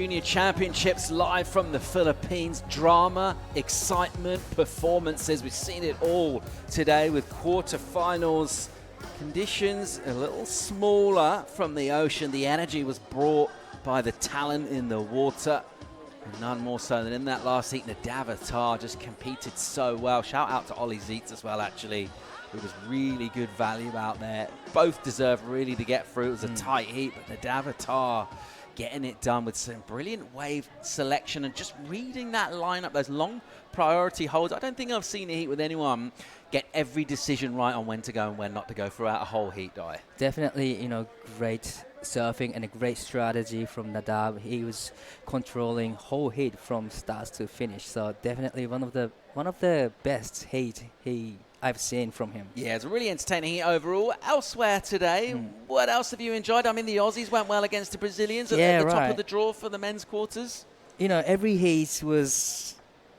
Junior Championships live from the Philippines. Drama, excitement, performances. We've seen it all today with quarterfinals. Conditions a little smaller from the ocean. The energy was brought by the talent in the water. And none more so than in that last heat. Nadav Attar just competed so well. Shout out to Ollie Zeitz as well, actually. It was really good value out there. Both deserve really to get through. It was a tight heat, but Nadav Attar getting it done with some brilliant wave selection and just reading that lineup, those long priority holds. I don't think I've seen a heat with anyone get every decision right on when to go and when not to go throughout a whole heat, Dai. Definitely, great surfing and a great strategy from Nadav. He was controlling whole heat from start to finish. So definitely one of the best heat I've seen from him. Yeah, it's a really entertaining heat overall. Elsewhere today, what else have you enjoyed? I mean, the Aussies went well against the Brazilians at the top of the draw for the men's quarters. Every heat was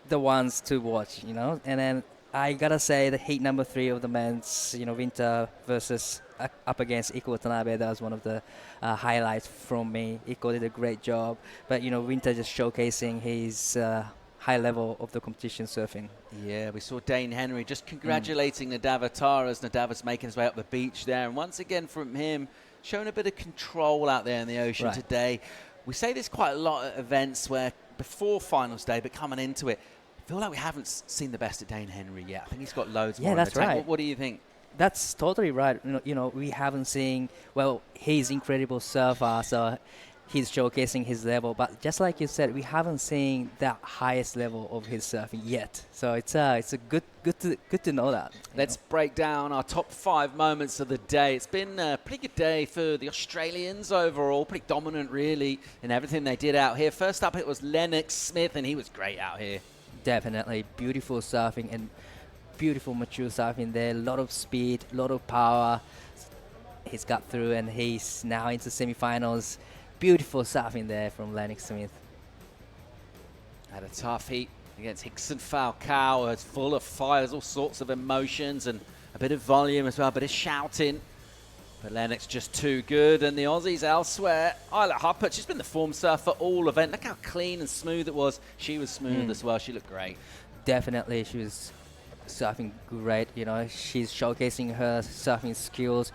the ones to watch, and then I gotta say the heat number 3 of the men's, Winter versus up against Iko Watanabe, that was one of the highlights from me. Iko did a great job, but Winter just showcasing his high level of the competition surfing. Yeah, we saw Dane Henry just congratulating Nadav Attar as Nadav was making his way up the beach there. And once again from him, showing a bit of control out there in the ocean today. We say this quite a lot at events where before finals day, but coming into it, I feel like we haven't seen the best of Dane Henry yet. I think he's got loads more. Yeah, that's right. What do you think? That's totally right. We haven't seen, he's incredible surfer, so he's showcasing his level, but just like you said, we haven't seen that highest level of his surfing yet. So it's a good to know that. Let's break down our top 5 moments of the day. It's been a pretty good day for the Australians overall, pretty dominant really in everything they did out here. First up, it was Lennix Smith, and he was great out here. Definitely beautiful surfing and beautiful mature surfing there. A lot of speed, a lot of power. He's got through, and he's now into semifinals. Beautiful surfing there from Lennix Smith. Had a tough heat against Hickson Falcao. It's full of fires, all sorts of emotions and a bit of volume as well, a bit of shouting. But Lennix just too good. And the Aussies elsewhere. Isla Huppatz, she's been the form surfer all event. Look how clean and smooth it was. She was smooth as well. She looked great. Definitely, she was surfing great. She's showcasing her surfing skills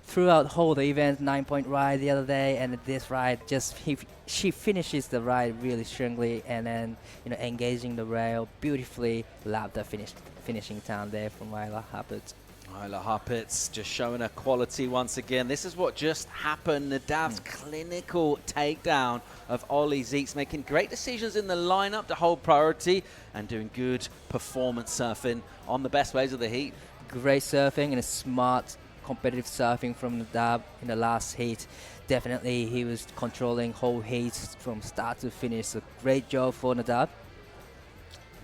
throughout the whole event. 9-point ride the other day, and this ride she finishes the ride really strongly, and then engaging the rail beautifully. Love the finishing time there from Isla Huppatz. Isla Huppatz just showing her quality once again. This is what just happened. Nadav's clinical takedown of Ollie Zeitz, making great decisions in the lineup to hold priority and doing good performance surfing on the best waves of the heat. Great surfing and a smart competitive surfing from Nadav in the last heat. Definitely he was controlling whole heats from start to finish. So great job for Nadav.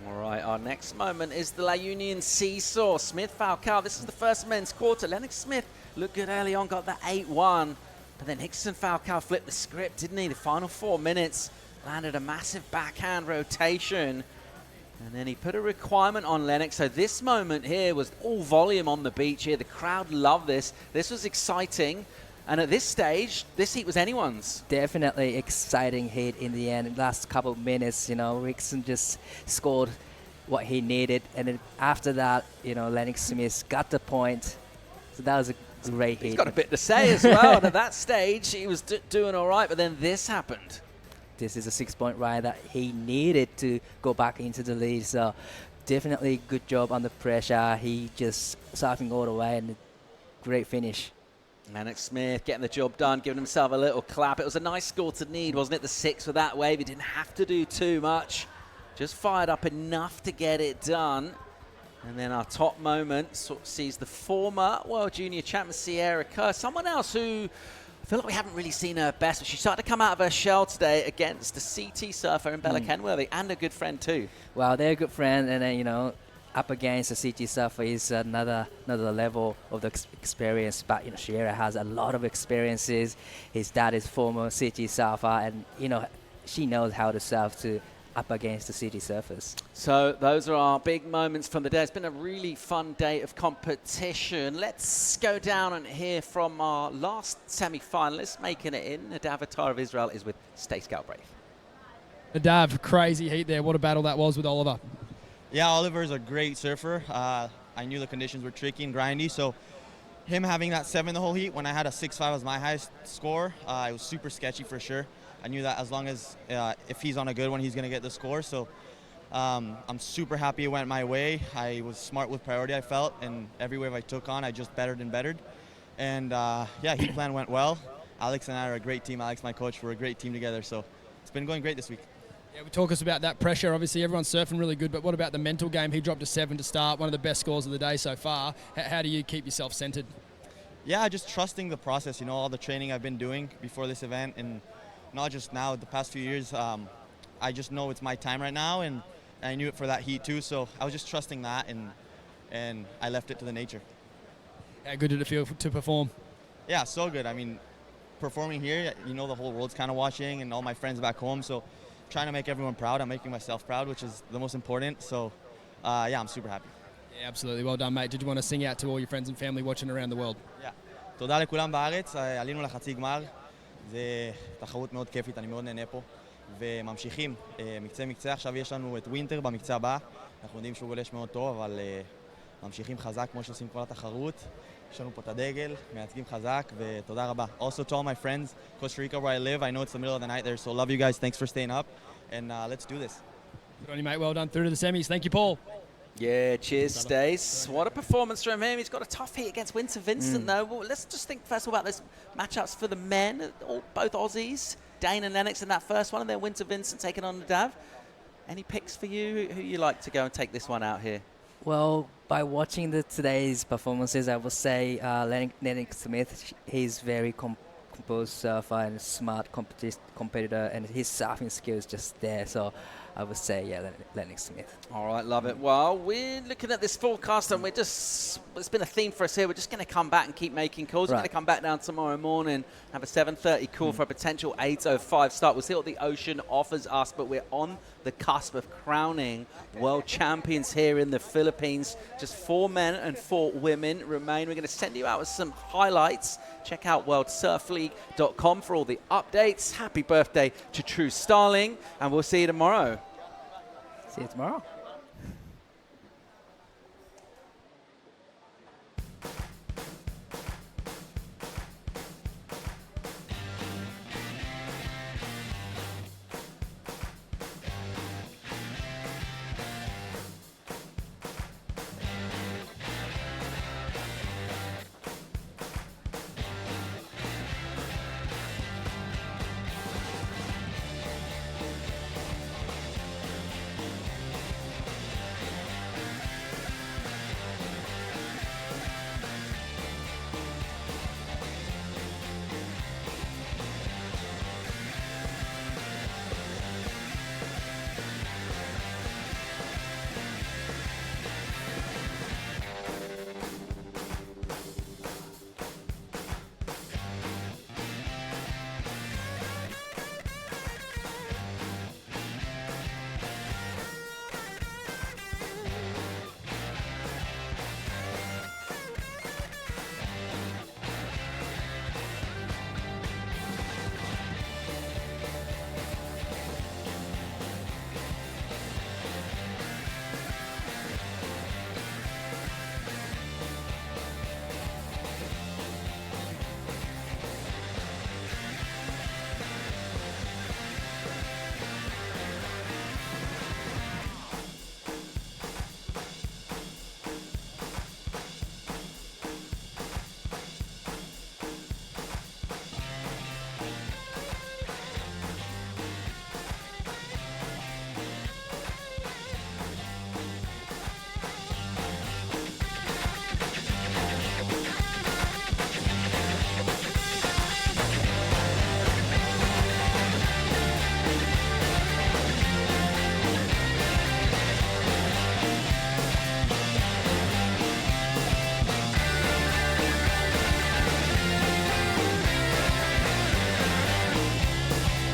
All right, our next moment is the La Union seesaw. Smith Falcao, this is the first men's quarter. Lennix Smith looked good early on, got the 8-1. But then Hickson Falcao flipped the script, didn't he? The final 4 minutes, landed a massive backhand rotation. And then he put a requirement on Lennix. So this moment here was all volume on the beach here. The crowd loved this. This was exciting. And at this stage, this heat was anyone's. Definitely exciting heat in the end. Last couple of minutes, Hickson just scored what he needed. And then after that, Lennix Smith got the point. So that was a great heat. He's got a bit to say as well. And at that stage, he was doing all right. But then this happened. This is a 6-point ride that he needed to go back into the lead. So definitely good job under pressure. He just surfing all the way, and a great finish. Lennix Smith getting the job done, giving himself a little clap. It was a nice score to need, wasn't it? The 6 with that wave. He didn't have to do too much. Just fired up enough to get it done. And then our top moment sort of sees the former World Junior champion, Sierra Kerr. Someone else who I feel like we haven't really seen her best, but she started to come out of her shell today against the CT surfer in Bella Kenworthy, and a good friend too. Well, they're a good friend, and then, up against the CT surfer is another level of the experience. But, Sierra has a lot of experiences. His dad is former CT surfer, and, she knows how to surf to up against the city surfers. So those are our big moments from the day. It's been a really fun day of competition. Let's go down and hear from our last semi-finalist making it in. Nadav Attar of Israel is with Stay Scout Brave. Nadav, crazy heat there. What a battle that was with Oliver. Yeah, Oliver's a great surfer. I knew the conditions were tricky and grindy, so him having that 7 the whole heat when I had a 6.5 as my highest score, it was super sketchy for sure. I knew that as long as if he's on a good one, he's going to get the score. So I'm super happy it went my way. I was smart with priority, I felt, and every wave I took on, I just bettered and bettered. And yeah, heat plan went well. Alex and I are a great team. Alex, my coach, we're a great team together. So it's been going great this week. Yeah, talk us about that pressure. Obviously, everyone's surfing really good, but what about the mental game? He dropped a 7 to start, one of the best scores of the day so far. How do you keep yourself centered? Yeah, just trusting the process, you know, all the training I've been doing before this event, and not just now, the past few years. I just know it's my time right now, and I knew it for that heat too, so I was just trusting that, and I left it to the nature. How good did it feel to perform? Yeah, so good. I mean, performing here, you know, the whole world's kind of watching, and all my friends back home, so trying to make everyone proud. I'm making myself proud, which is the most important. So, yeah, I'm super happy. Yeah, absolutely. Well done, mate. Did you want to sing out to all your friends and family watching around the world? Yeah. תודה לכולם בארץ, עלינו לחצי גמר. זה תחרות מאוד כיפית, אני מאוד נהנה פה. וממשיכים, מקצה. עכשיו יש לנו את ווינטר במקצה הבא. אנחנו יודעים שהוא גולש מאוד טוב, אבל ממשיכים חזק כמו שעושים כל התחרות. יש לנו פה את הדגל, מייצגים חזק, ותודה רבה. Also to all my friends, Costa Rica where I live, I know it's the middle of the night there, so love you guys, thanks for staying up, and let's do this. Good on you, mate. Well done. Through to the semis. Thank you, Paul. Yeah, cheers, Stace. What a performance from him. He's got a tough heat against Vincent, though. Well, let's just think first of all about those matchups for the men, both Aussies, Dane and Lennix in that first one, and then Vincent taking on Nadav. Any picks for you? Who you like to go and take this one out here? Well, by watching today's performances, I would say Lennix Smith, he's very composed surfer and smart competitor, and his surfing skill is just there. So I would say, yeah, Lennix Smith. All right, love it. Well, we're looking at this forecast, and it's been a theme for us here. We're just going to come back and keep making calls. We're going to come back down tomorrow morning, have a 7:30 call for a potential 8:05 start. We'll see what the ocean offers us, but we're on the cusp of crowning world champions here in the Philippines. Just 4 men and 4 women remain. We're going to send you out with some highlights. Check out worldsurfleague.com for all the updates. Happy birthday to True Starling, and we'll see you tomorrow. See you tomorrow.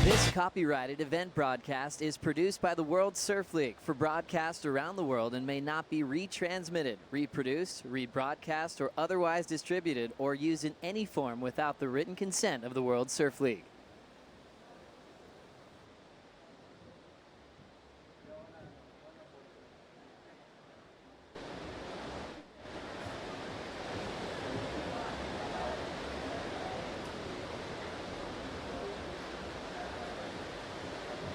This copyrighted event broadcast is produced by the World Surf League for broadcast around the world and may not be retransmitted, reproduced, rebroadcast, or otherwise distributed or used in any form without the written consent of the World Surf League.